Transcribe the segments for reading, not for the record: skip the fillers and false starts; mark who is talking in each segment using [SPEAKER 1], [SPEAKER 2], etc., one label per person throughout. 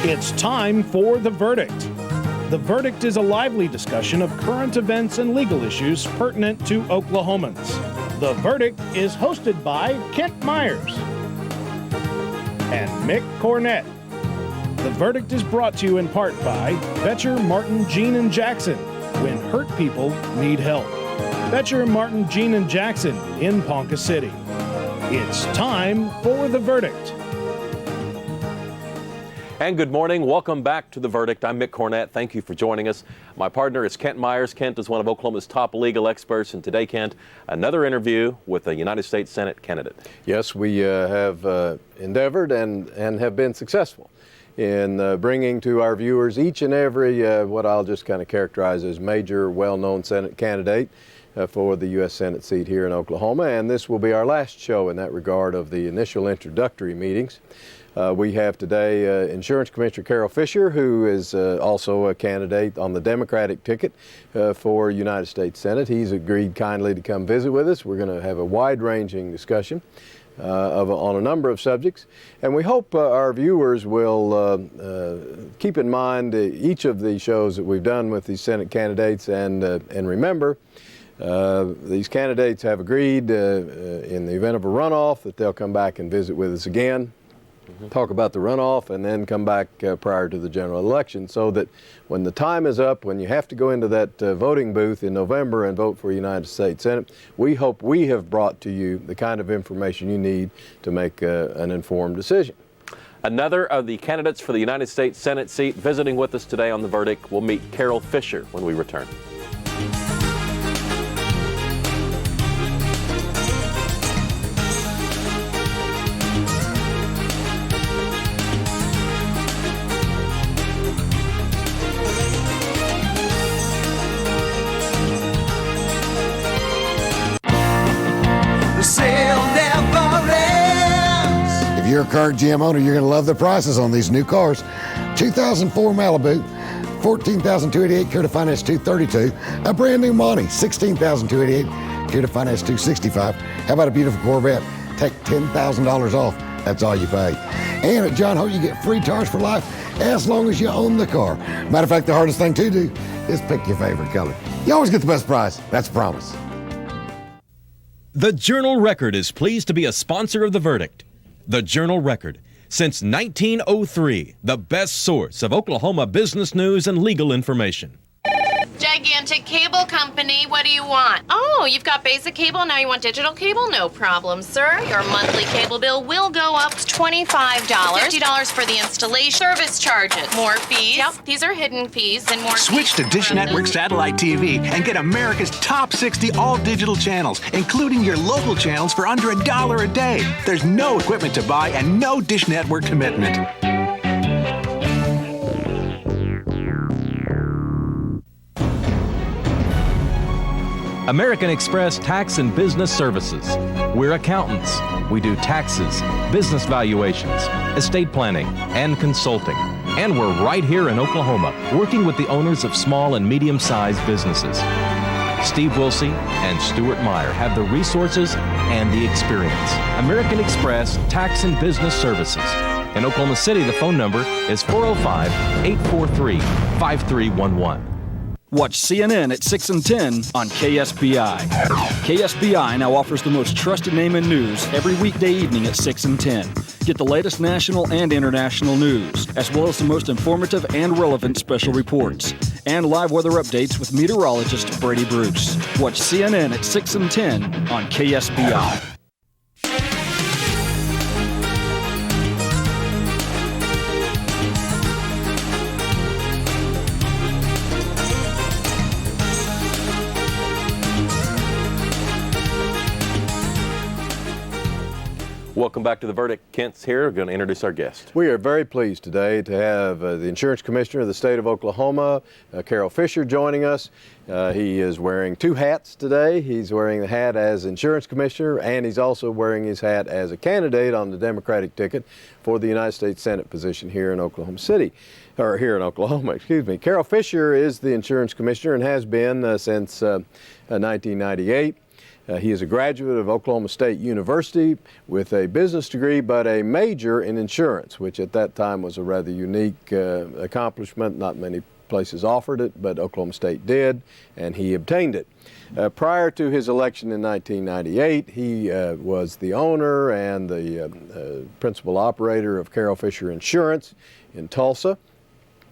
[SPEAKER 1] It's time for The Verdict. The Verdict is a lively discussion of current events and legal issues pertinent to Oklahomans. The Verdict is hosted by Kent Myers and Mick Cornett. The Verdict is brought to you in part by Betcher, Martin, Jean, and Jackson. When hurt people need help. Betcher, Martin, Jean, and Jackson in Ponca City. It's time for The Verdict.
[SPEAKER 2] And good morning. Welcome back to The Verdict. I'm Mick Cornett. Thank you for joining us. My partner is Kent Myers. Kent is one of Oklahoma's top legal experts. And today, Kent, another interview with a United States Senate candidate.
[SPEAKER 3] Yes, we have endeavored and have been successful in bringing to our viewers each and every, what I'll just kind of characterize as major, well-known Senate candidate for the U.S. Senate seat here in Oklahoma. And this will be our last show in that regard of the initial introductory meetings. We have today Insurance Commissioner Carroll Fisher, who is also a candidate on the Democratic ticket for United States Senate. He's agreed kindly to come visit with us. We're going to have a wide-ranging discussion on a number of subjects. And we hope our viewers will keep in mind each of the shows that we've done with these Senate candidates and remember, these candidates have agreed in the event of a runoff that they'll come back and visit with us again. Talk about the runoff and then come back prior to the general election so that when the time is up, when you have to go into that voting booth in November and vote for United States Senate, we hope we have brought to you the kind of information you need to make an informed decision.
[SPEAKER 2] Another of the candidates for the United States Senate seat visiting with us today on The Verdict. We'll meet Carroll Fisher when we return.
[SPEAKER 4] If you're a current GM owner, you're going to love the prices on these new cars. 2004 Malibu, $14,288, Care to Finance $232. A brand new Monty, $16,288, Care to Finance $265. How about a beautiful Corvette? Take $10,000 off. That's all you pay. And at John Holt, you get free tires for life as long as you own the car. Matter of fact, the hardest thing to do is pick your favorite color. You always get the best price. That's a promise.
[SPEAKER 5] The Journal-Record is pleased to be a sponsor of The Verdict. The Journal-Record, since 1903, the best source of Oklahoma business news and legal information.
[SPEAKER 6] Gigantic cable company, what do you want? Oh, you've got basic cable, now you want digital cable? No problem, sir. Your monthly cable bill will go up to $25. $50 for the installation, service charges, more fees. Yep, these are hidden fees and more
[SPEAKER 7] Switch
[SPEAKER 6] fees.
[SPEAKER 7] to Dish Network Satellite TV and get America's top 60 all-digital channels, including your local channels for under $1 a day. There's no equipment to buy and no Dish Network commitment.
[SPEAKER 5] American Express Tax and Business Services. We're accountants. We do taxes, business valuations, estate planning, and consulting. And we're right here in Oklahoma, working with the owners of small and medium-sized businesses. Steve Wilsey and Stuart Meyer have the resources and the experience. American Express Tax and Business Services. In Oklahoma City, the phone number is 405-843-5311.
[SPEAKER 8] Watch CNN at 6 and 10 on KSBI. KSBI now offers the most trusted name in news every weekday evening at 6 and 10. Get the latest national and international news, as well as the most informative and relevant special reports. And live weather updates with meteorologist Brady Bruce. Watch CNN at 6 and 10 on KSBI.
[SPEAKER 2] Welcome back to The Verdict. Kent's here. We're going to introduce our guest.
[SPEAKER 3] We are very pleased today to have the Insurance Commissioner of the state of Oklahoma, Carroll Fisher, joining us. He is wearing two hats today. He's wearing the hat as Insurance Commissioner, and he's also wearing his hat as a candidate on the Democratic ticket for the United States Senate position here in Oklahoma City, or here in Oklahoma, excuse me. Carroll Fisher is the Insurance Commissioner and has been since 1998. He is a graduate of Oklahoma State University with a business degree, but a major in insurance, which at that time was a rather unique accomplishment. Not many places offered it, but Oklahoma State did, and he obtained it. Prior to his election in 1998, he was the owner and the principal operator of Carroll Fisher Insurance in Tulsa.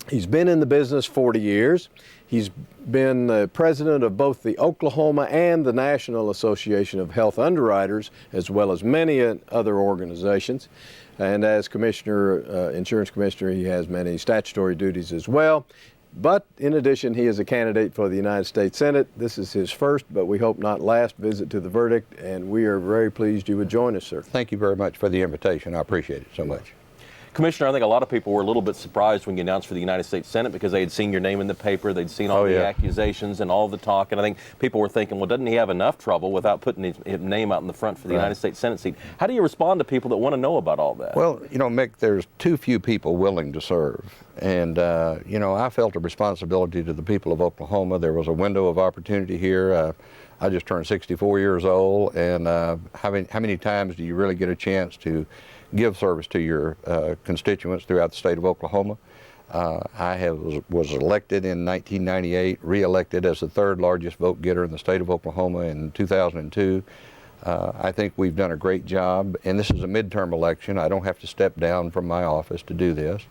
[SPEAKER 3] He's been in the business 40 years. He's been president of both the Oklahoma and the National Association of Health Underwriters, as well as many other organizations. And as insurance commissioner, he has many statutory duties as well. But in addition, he is a candidate for the United States Senate. This is his first, but we hope not last, visit to the verdict, and we are very pleased you would join us, sir.
[SPEAKER 9] Thank you very much for the invitation. I appreciate it so much.
[SPEAKER 2] Commissioner, I think a lot of people were a little bit surprised when you announced for the United States Senate because they had seen your name in the paper, they'd seen all the accusations and all the talk, and I think people were thinking, well, doesn't he have enough trouble without putting his name out in the front for the United States Senate seat? How do you respond to people that want to know about all that?
[SPEAKER 9] Well, you know, Mick, there's too few people willing to serve. And, you know, I felt a responsibility to the people of Oklahoma. There was a window of opportunity here. I just turned 64 years old, and how many times do you really get a chance to give service to your constituents throughout the state of Oklahoma? I was elected in 1998, re-elected as the third largest vote getter in the state of Oklahoma in 2002. I think we've done a great job, and this is a midterm election. I don't have to step down from my office to do this.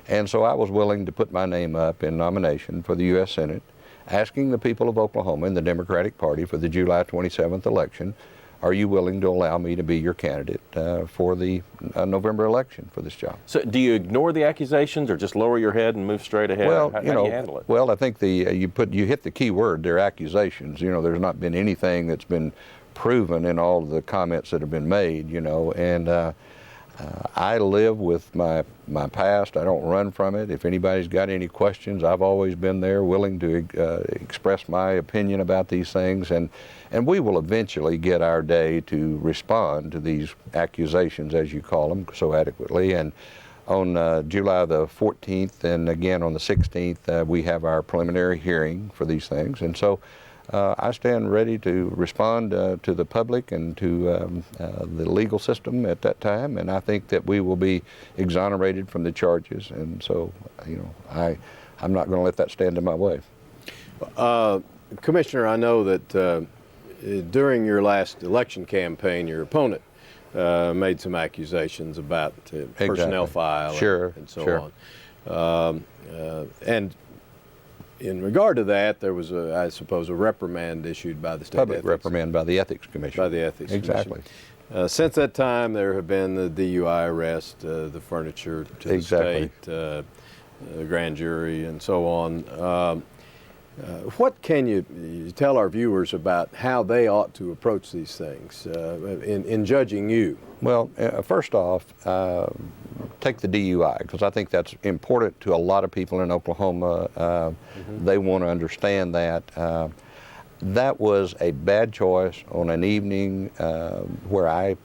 [SPEAKER 9] And so I was willing to put my name up in nomination for the U.S. Senate, asking the people of Oklahoma and the Democratic Party for the July 27th election, are you willing to allow me to be your candidate for the November election for this job?
[SPEAKER 2] So do you ignore the accusations or just lower your head and move straight ahead?
[SPEAKER 9] Well,
[SPEAKER 2] how do you handle it?
[SPEAKER 9] Well, I think you hit the key word, they're accusations. You know, there's not been anything that's been proven in all of the comments that have been made, you know, and I live with my past. I don't run from it. If anybody's got any questions, I've always been there, willing to express my opinion about these things, and we will eventually get our day to respond to these accusations, as you call them, so adequately. And on July the 14th and again on the 16th, we have our preliminary hearing for these things, and so I stand ready to respond to the public and to the legal system at that time, and I think that we will be exonerated from the charges, and so, you know, I'm not going to let that stand in my way.
[SPEAKER 3] Commissioner, I know that during your last election campaign, your opponent made some accusations about personnel file and so on. And in regard to that, there was, I suppose, a reprimand issued by the state
[SPEAKER 9] Public reprimand by the Ethics Commission.
[SPEAKER 3] By the Ethics
[SPEAKER 9] Commission.
[SPEAKER 3] Since that time, there have been the DUI arrest, the furniture to the state, the grand jury, and so on. What can you tell our viewers about how they ought to approach these things in judging you?
[SPEAKER 9] Well, first off, take the DUI, because I think that's important to a lot of people in Oklahoma. They want to understand that. That was a bad choice on an evening where I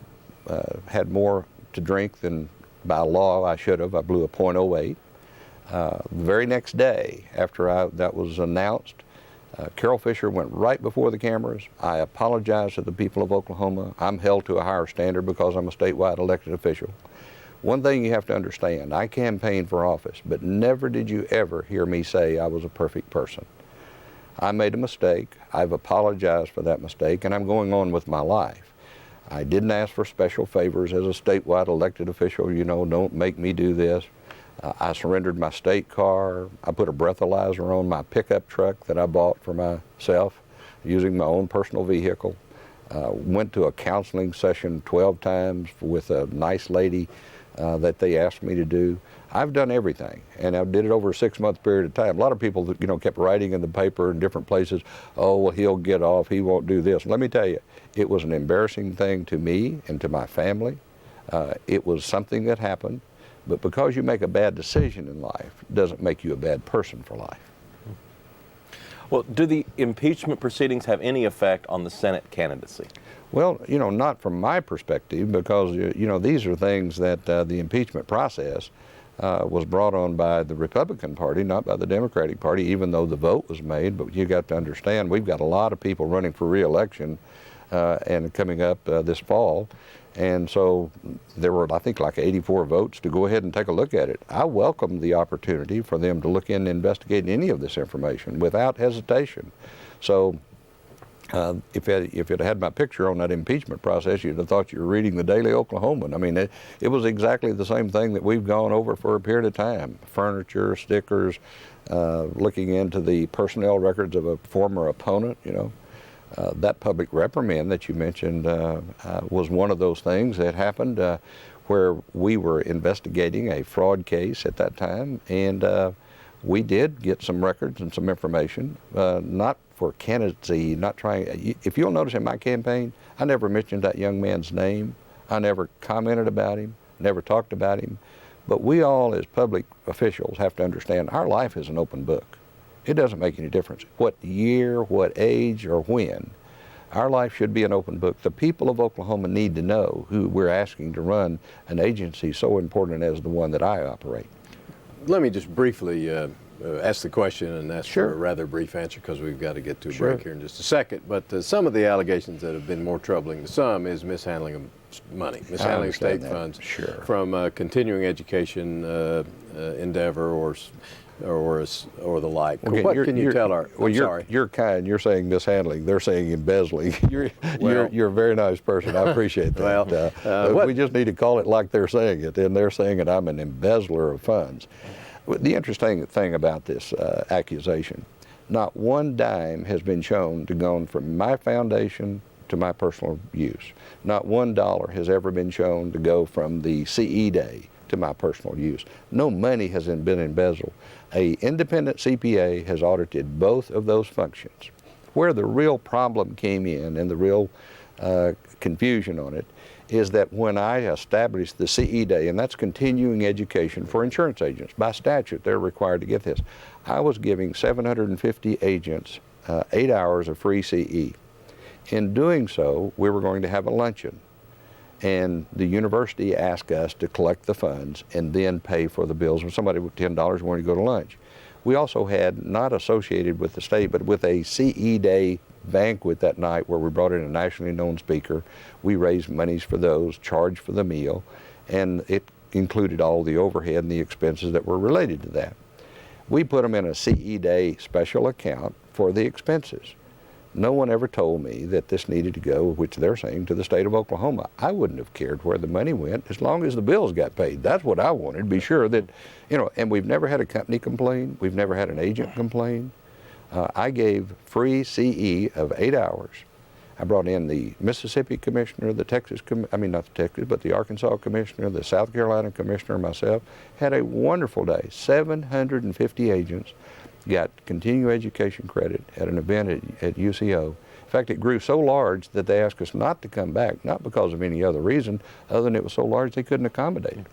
[SPEAKER 9] had more to drink than by law I should have. I blew a .08. The very next day after that was announced, Carroll Fisher went right before the cameras. I apologized to the people of Oklahoma. I'm held to a higher standard because I'm a statewide elected official. One thing you have to understand, I campaigned for office, but never did you ever hear me say I was a perfect person. I made a mistake. I've apologized for that mistake, and I'm going on with my life. I didn't ask for special favors as a statewide elected official. You know, don't make me do this. I surrendered my state car. I put a breathalyzer on my pickup truck that I bought for myself using my own personal vehicle. Went to a counseling session 12 times with a nice lady that they asked me to do. I've done everything, and I did it over a 6-month period of time. A lot of people, you know, kept writing in the paper in different places, oh, well, he'll get off, he won't do this. Let me tell you, it was an embarrassing thing to me and to my family. It was something that happened. But because you make a bad decision in life doesn't make you a bad person for life.
[SPEAKER 2] Well, do the impeachment proceedings have any effect on the Senate candidacy?
[SPEAKER 9] Well, you know, not from my perspective, because, you know, these are things that the impeachment process was brought on by the Republican Party, not by the Democratic Party, even though the vote was made. But you got to understand, we've got a lot of people running for re-election and coming up this fall. And so there were, I think, like 84 votes to go ahead and take a look at it. I welcome the opportunity for them to look in and investigate any of this information without hesitation. So if it had my picture on that impeachment process, you'd have thought you were reading the Daily Oklahoman. I mean, it was exactly the same thing that we've gone over for a period of time. Furniture, stickers, looking into the personnel records of a former opponent, you know. That public reprimand that you mentioned was one of those things that happened where we were investigating a fraud case at that time, and we did get some records and some information, not for candidacy, not trying. If you'll notice in my campaign, I never mentioned that young man's name. I never commented about him, never talked about him. But we all as public officials have to understand our life is an open book. It doesn't make any difference what year, what age, or when. Our life should be an open book. The people of Oklahoma need to know who we're asking to run an agency so important as the one that I operate.
[SPEAKER 3] Let me just briefly ask the question and ask
[SPEAKER 9] Sure.
[SPEAKER 3] for a rather brief answer because we've got to get to a
[SPEAKER 9] Sure.
[SPEAKER 3] break here in just a second. But some of the allegations that have been more troubling to some is mishandling of money, mishandling of state
[SPEAKER 9] that.
[SPEAKER 3] funds
[SPEAKER 9] Sure.
[SPEAKER 3] from continuing education endeavor or the like.
[SPEAKER 9] Okay,
[SPEAKER 3] What can you tell our? I'm sorry.
[SPEAKER 9] You're kind. You're saying mishandling. They're saying embezzling. You're a very nice person. I appreciate that.
[SPEAKER 3] Well,
[SPEAKER 9] we just need to call it like they're saying it, and they're saying it. I'm an embezzler of funds. The interesting thing about this accusation, not one dime has been shown to go from my foundation to my personal use. Not $1 has ever been shown to go from the CE day to my personal use. No money has been embezzled. An independent CPA has audited both of those functions. Where the real problem came in and the real confusion on it is that when I established the CE day, and that's continuing education for insurance agents, by statute they're required to get this, I was giving 750 agents 8 hours of free CE. In doing so, we were going to have a luncheon. And the university asked us to collect the funds and then pay for the bills. When somebody with $10 wanted to go to lunch. We also had, not associated with the state, but with a CE Day banquet that night where we brought in a nationally known speaker. We raised monies for those, charged for the meal, and it included all the overhead and the expenses that were related to that. We put them in a CE Day special account for the expenses. No one ever told me that this needed to go, which they're saying, to the state of Oklahoma. I wouldn't have cared where the money went as long as the bills got paid. That's what I wanted, be sure that, you know, and we've never had a company complain. We've never had an agent complain. I gave free CE of 8 hours. I brought in the Mississippi commissioner, the the Arkansas commissioner, the South Carolina commissioner, myself. Had a wonderful day. 750 agents got continuing education credit at an event at UCO. In fact, it grew so large that they asked us not to come back, not because of any other reason, other than it was so large they couldn't accommodate it.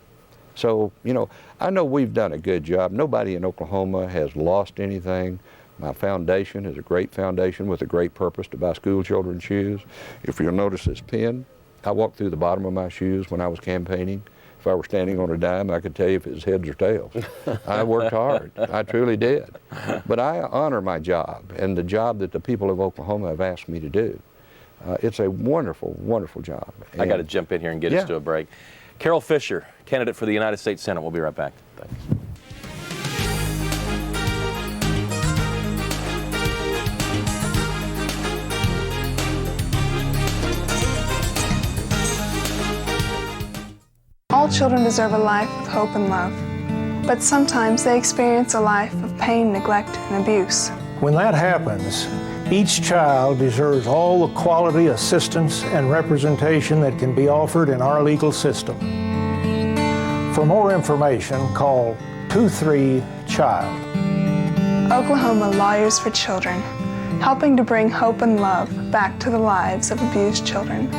[SPEAKER 9] So, you know, I know we've done a good job. Nobody in Oklahoma has lost anything. My foundation is a great foundation with a great purpose to buy school children shoes. If you'll notice this pin, I walked through the bottom of my shoes when I was campaigning. If I were standing on a dime, I could tell you if it was heads or tails. I worked hard. I truly did. But I honor my job and the job that the people of Oklahoma have asked me to do. It's a wonderful, wonderful job.
[SPEAKER 2] I got to jump in here and get us to a break. Carroll Fisher, candidate for the United States Senate. We'll be right back. Thanks.
[SPEAKER 10] All children deserve a life of hope and love, but sometimes they experience a life of pain, neglect, and abuse.
[SPEAKER 11] When that happens, each child deserves all the quality assistance and representation that can be offered in our legal system. For more information, call 23-CHILD.
[SPEAKER 10] Oklahoma Lawyers for Children, helping to bring hope and love back to the lives of abused children.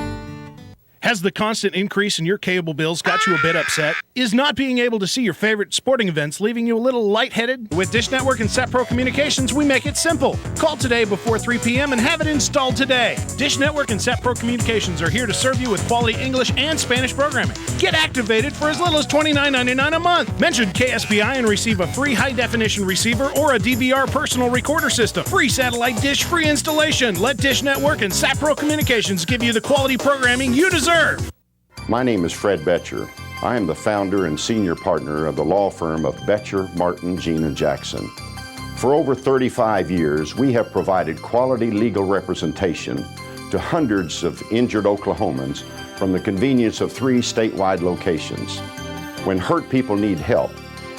[SPEAKER 1] Has the constant increase in your cable bills got you a bit upset? Is not being able to see your favorite sporting events leaving you a little lightheaded? With Dish Network and SatPro Communications, we make it simple. Call today before 3 p.m. and have it installed today. Dish Network and SatPro Communications are here to serve you with quality English and Spanish programming. Get activated for as little as $29.99 a month. Mention KSBI and receive a free high-definition receiver or a DVR personal recorder system. Free satellite dish, free installation. Let Dish Network and SatPro Communications give you the quality programming you deserve.
[SPEAKER 12] My name is Fred Betcher. I am the founder and senior partner of the law firm of Betcher, Martin, Gina Jackson. For over 35 years, we have provided quality legal representation to hundreds of injured Oklahomans from the convenience of 3 statewide locations. When hurt people need help,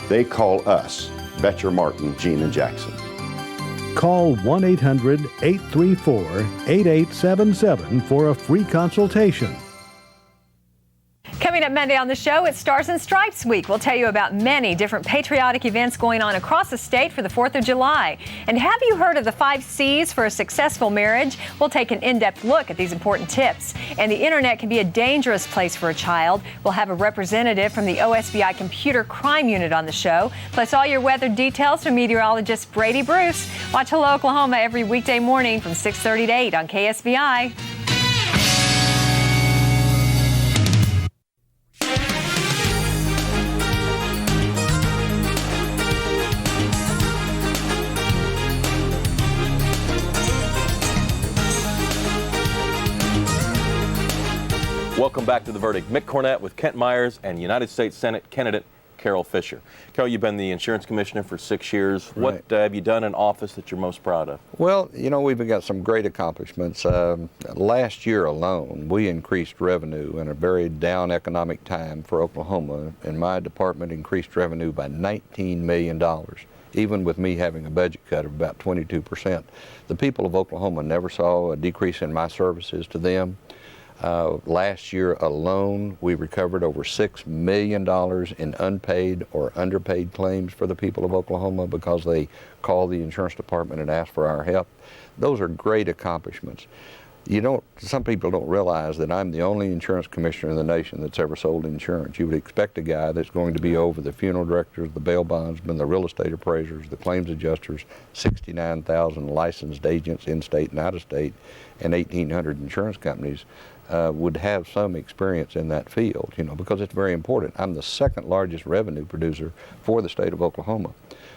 [SPEAKER 12] they call us, Betcher, Martin, Gina Jackson.
[SPEAKER 13] Call 1-800-834-8877 for a free consultation.
[SPEAKER 14] Coming up Monday on the show, it's Stars and Stripes Week. We'll tell you about many different patriotic events going on across the state for the 4th of July. And have you heard of the 5 C's for a successful marriage? We'll take an in-depth look at these important tips. And the internet can be a dangerous place for a child. We'll have a representative from the OSBI Computer Crime Unit on the show. Plus all your weather details from meteorologist Brady Bruce. Watch Hello Oklahoma every weekday morning from 6:30 to 8 on KSBI.
[SPEAKER 2] Welcome back to The Verdict. Mick Cornett with Kent Myers and United States Senate candidate Carroll Fisher. Carroll, you've been the Insurance Commissioner for 6 years.
[SPEAKER 9] Right.
[SPEAKER 2] What have you done in office that you're most proud of?
[SPEAKER 9] Well, you know, we've got some great accomplishments. Last year alone, we increased revenue in a very down economic time for Oklahoma, and my department increased revenue by $19 million. Even with me having a budget cut of about 22%. The people of Oklahoma never saw a decrease in my services to them. Last year alone, we recovered over $6 million in unpaid or underpaid claims for the people of Oklahoma because they called the insurance department and asked for our help. Those are great accomplishments. Some people don't realize that I'm the only insurance commissioner in the nation that's ever sold insurance. You would expect a guy that's going to be over the funeral directors, the bail bondsmen, the real estate appraisers, the claims adjusters, 69,000 licensed agents in-state and out-of-state, and 1,800 insurance companies. Would have some experience in that field, because it's very important. I'm the second largest revenue producer for the state of Oklahoma.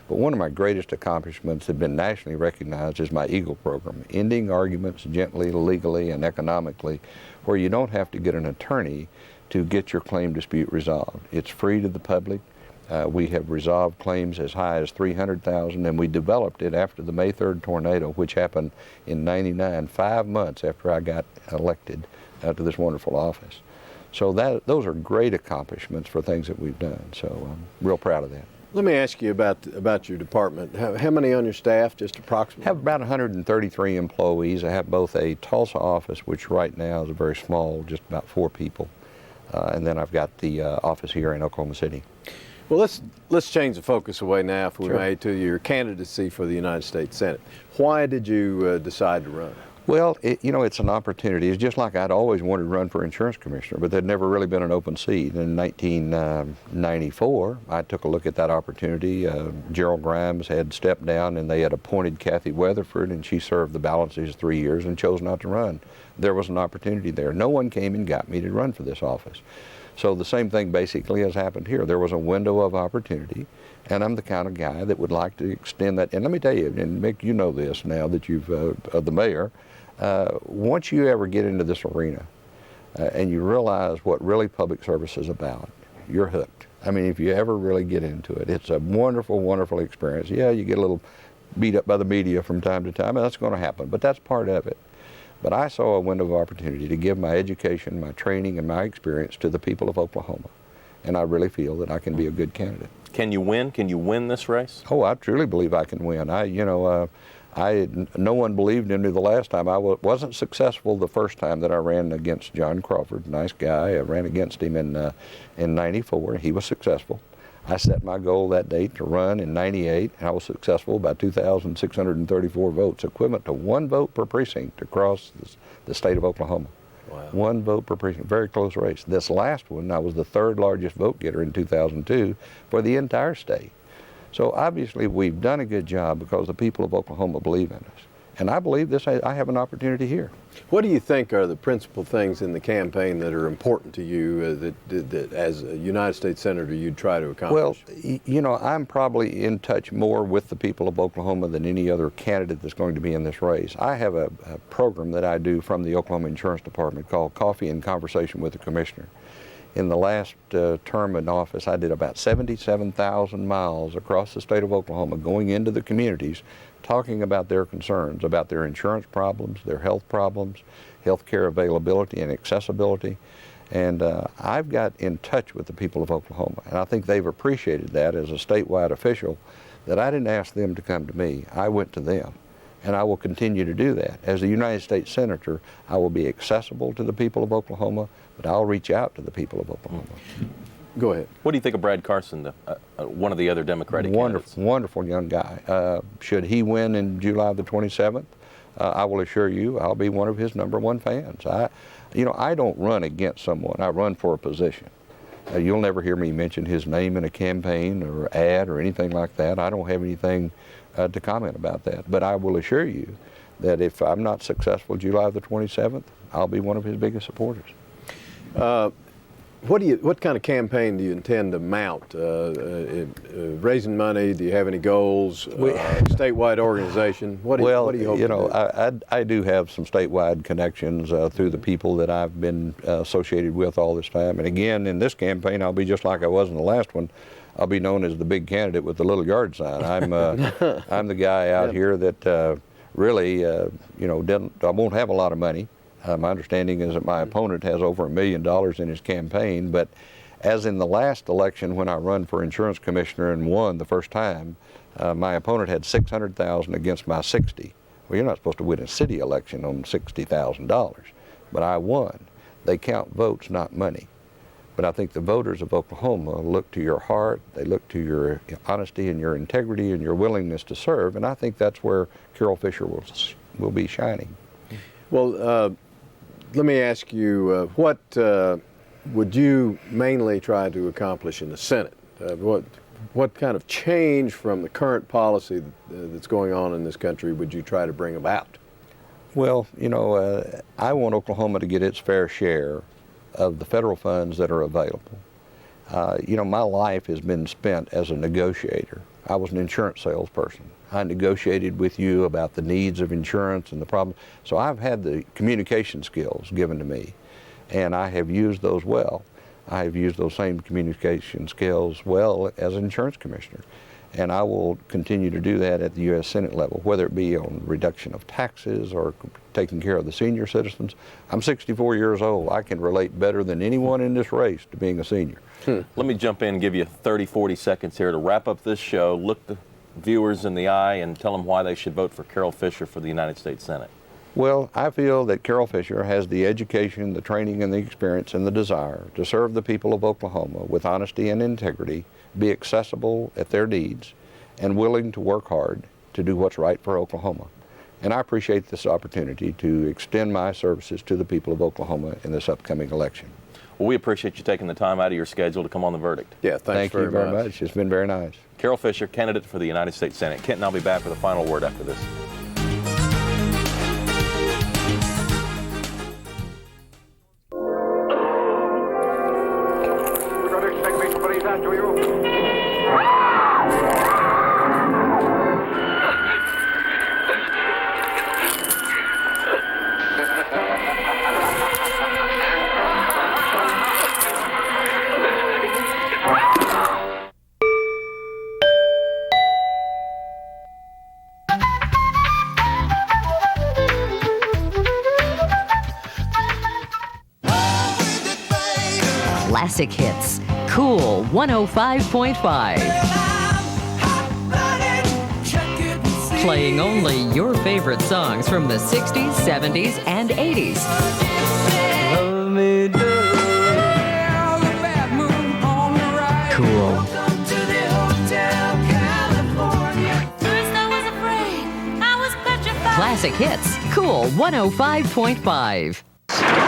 [SPEAKER 9] But one of my greatest accomplishments that have been nationally recognized is my EAGLE program, ending arguments gently, legally, and economically, where you don't have to get an attorney to get your claim dispute resolved. It's free to the public. We have resolved claims as high as $300,000, and we developed it after the May 3rd tornado, which happened in '99, 5 months after I got elected to this wonderful office. So those are great accomplishments for things that we've done. So I'm real proud of that.
[SPEAKER 3] Let me ask you about your department. How many on your staff, just approximately?
[SPEAKER 9] I have about 133 employees. I have both a Tulsa office, which right now is a very small, just about 4 people, and then I've got the office here in Oklahoma City.
[SPEAKER 3] Well, let's change the focus away now, if we may, to your candidacy for the United States Senate. Why did you decide to run?
[SPEAKER 9] Well, it's an opportunity. It's just like I'd always wanted to run for insurance commissioner, but there'd never really been an open seat. In 1994, I took a look at that opportunity. Gerald Grimes had stepped down, and they had appointed Kathy Weatherford, and she served the balance of his 3 years and chose not to run. There was an opportunity there. No one came and got me to run for this office. So the same thing basically has happened here. There was a window of opportunity, and I'm the kind of guy that would like to extend that. And let me tell you, and Mick, you know this now that you've the mayor. Once you ever get into this arena and you realize what really public service is about, you're hooked. I mean, if you ever really get into it, it's a wonderful, wonderful experience. Yeah, you get a little beat up by the media from time to time, and that's going to happen, but that's part of it. But I saw a window of opportunity to give my education, my training, and my experience to the people of Oklahoma, and I really feel that I can be a good candidate.
[SPEAKER 2] Can you win? Can you win this race?
[SPEAKER 9] Oh, I truly believe I can win. No one believed in me the last time. I wasn't successful the first time that I ran against John Crawford, nice guy. I ran against him in '94. He was successful. I set my goal that day to run in '98, and I was successful by 2,634 votes, equivalent to 1 vote per precinct across the state of Oklahoma.
[SPEAKER 3] Wow.
[SPEAKER 9] 1 vote per precinct, very close race. This last one, I was the 3rd largest vote getter in 2002 for the entire state. So obviously we've done a good job because the people of Oklahoma believe in us. And I believe I have an opportunity here.
[SPEAKER 3] What do you think are the principal things in the campaign that are important to you that as a United States Senator you'd try to accomplish?
[SPEAKER 9] Well, you know, I'm probably in touch more with the people of Oklahoma than any other candidate that's going to be in this race. I have a program that I do from the Oklahoma Insurance Department called Coffee and Conversation with the Commissioner. In the last term in office, I did about 77,000 miles across the state of Oklahoma going into the communities talking about their concerns, about their insurance problems, their health problems, health care availability and accessibility. And I've got in touch with the people of Oklahoma, and I think they've appreciated that as a statewide official, that I didn't ask them to come to me, I went to them. And I will continue to do that. As a United States Senator, I will be accessible to the people of Oklahoma, but I'll reach out to the people of Oklahoma.
[SPEAKER 3] Go ahead.
[SPEAKER 2] What do you think of Brad Carson, one of the other Democratic candidates?
[SPEAKER 9] Wonderful young guy. Should he win in July the 27th, I will assure you I'll be one of his #1 fans. I don't run against someone. I run for a position. You'll never hear me mention his name in a campaign or ad or anything like that. I don't have anything to comment about that. But I will assure you that if I'm not successful July the 27th, I'll be one of his biggest supporters.
[SPEAKER 3] What kind of campaign do you intend to mount? Raising money? Do you have any goals? Statewide organization? What do you hope to do?
[SPEAKER 9] I do have some statewide connections through the people that I've been associated with all this time. And again, in this campaign, I'll be just like I was in the last one. I'll be known as the big candidate with the little yard sign. I'm the guy out here that really, I won't have a lot of money. My understanding is that my opponent has over $1 million in his campaign, but as in the last election when I run for Insurance Commissioner and won the first time, my opponent had $600,000 against my $60,000. Well, you're not supposed to win a city election on $60,000, but I won. They count votes, not money. But I think the voters of Oklahoma look to your heart, they look to your honesty and your integrity and your willingness to serve, and I think that's where Carroll Fisher will be shining.
[SPEAKER 3] Well, let me ask you, what would you mainly try to accomplish in the Senate? What kind of change from the current policy that's going on in this country would you try to bring about?
[SPEAKER 9] Well, I want Oklahoma to get its fair share of the federal funds that are available. My life has been spent as a negotiator. I was an insurance salesperson. I negotiated with you about the needs of insurance and the problems. So I've had the communication skills given to me, and I have used those well. I have used those same communication skills well as an insurance commissioner. And I will continue to do that at the U.S. Senate level, whether it be on reduction of taxes or taking care of the senior citizens. I'm 64 years old. I can relate better than anyone in this race to being a senior.
[SPEAKER 2] Let me jump in and give you 30, 40 seconds here to wrap up this show. Look the viewers in the eye and tell them why they should vote for Carroll Fisher for the United States Senate.
[SPEAKER 9] Well, I feel that Carroll Fisher has the education, the training, and the experience and the desire to serve the people of Oklahoma with honesty and integrity, be accessible at their needs, and willing to work hard to do what's right for Oklahoma. And I appreciate this opportunity to extend my services to the people of Oklahoma in this upcoming election.
[SPEAKER 2] Well, we appreciate you taking the time out of your schedule to come on The Verdict.
[SPEAKER 3] Yeah,
[SPEAKER 9] thank you very much. It's been very nice.
[SPEAKER 2] Carroll Fisher, candidate for the United States Senate. Kent and I'll be back with a final word after this.
[SPEAKER 15] Classic hits. Cool 105.5. Playing only your favorite songs from the 60s, 70s, and 80s. Cool. Classic hits. Cool 105.5.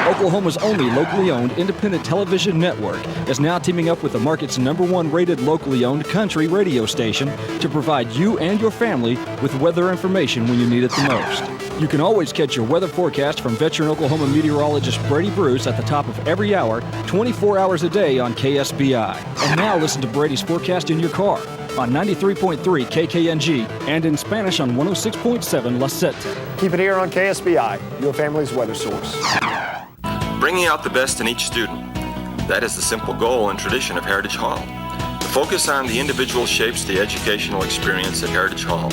[SPEAKER 8] Oklahoma's only locally owned independent television network is now teaming up with the market's #1 rated locally owned country radio station to provide you and your family with weather information when you need it the most. You can always catch your weather forecast from veteran Oklahoma meteorologist Brady Bruce at the top of every hour, 24 hours a day on KSBI. And now listen to Brady's forecast in your car on 93.3 KKNG and in Spanish on 106.7 La Seta.
[SPEAKER 16] Keep it here on KSBI, your family's weather source.
[SPEAKER 17] Bringing out the best in each student. That is the simple goal and tradition of Heritage Hall. The focus on the individual shapes the educational experience at Heritage Hall.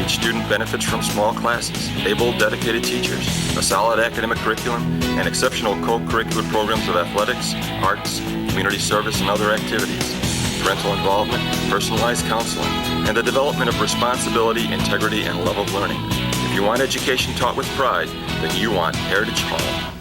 [SPEAKER 17] Each student benefits from small classes, able, dedicated teachers, a solid academic curriculum, and exceptional co-curricular programs of athletics, arts, community service, and other activities, parental involvement, personalized counseling, and the development of responsibility, integrity, and love of learning. If you want education taught with pride, then you want Heritage Hall.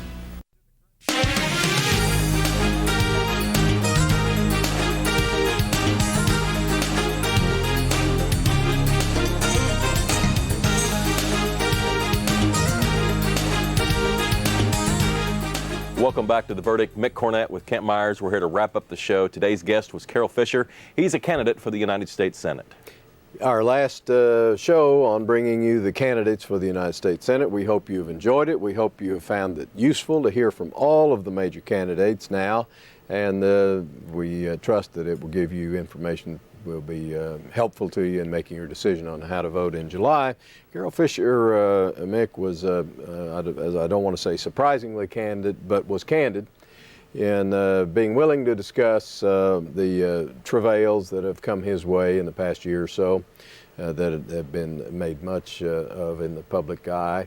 [SPEAKER 2] Welcome back to The Verdict. Mick Cornett with Kent Myers. We're here to wrap up the show. Today's guest was Carroll Fisher. He's a candidate for the United States Senate.
[SPEAKER 3] Our last show on bringing you the candidates for the United States Senate. We hope you've enjoyed it. We hope you have found it useful to hear from all of the major candidates now. And we trust that it will give you information will be helpful to you in making your decision on how to vote in July. Carroll Fisher, Mick, was, as I don't want to say surprisingly candid, but was candid in being willing to discuss the travails that have come his way in the past year or so that have been made much of in the public eye.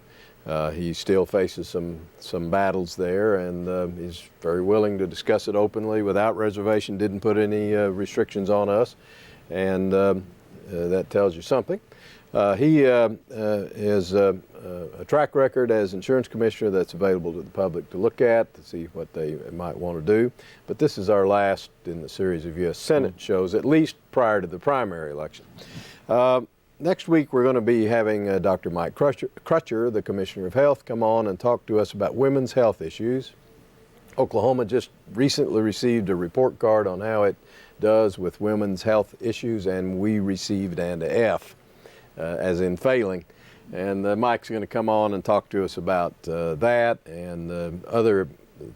[SPEAKER 3] He still faces some battles there, and he's very willing to discuss it openly without reservation, didn't put any restrictions on us, and that tells you something. He has a track record as insurance commissioner that's available to the public to look at, to see what they might want to do. But this is our last in the series of U.S. Senate shows, at least prior to the primary election. Next week, we're going to be having Dr. Mike Crutcher, the Commissioner of Health, come on and talk to us about women's health issues. Oklahoma just recently received a report card on how it does with women's health issues, and we received an F, as in failing. And Mike's going to come on and talk to us about that and other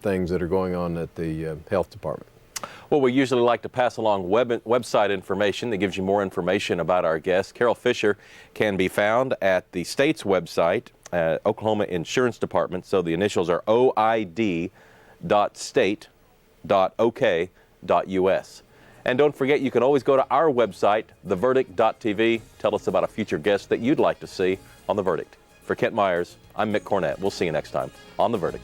[SPEAKER 3] things that are going on at the health department.
[SPEAKER 2] Well, we usually like to pass along website information that gives you more information about our guests. Carroll Fisher can be found at the state's website, Oklahoma Insurance Department. So the initials are oid.state.ok.us. And don't forget, you can always go to our website, theverdict.tv. Tell us about a future guest that you'd like to see on The Verdict. For Kent Myers, I'm Mick Cornett. We'll see you next time on The Verdict.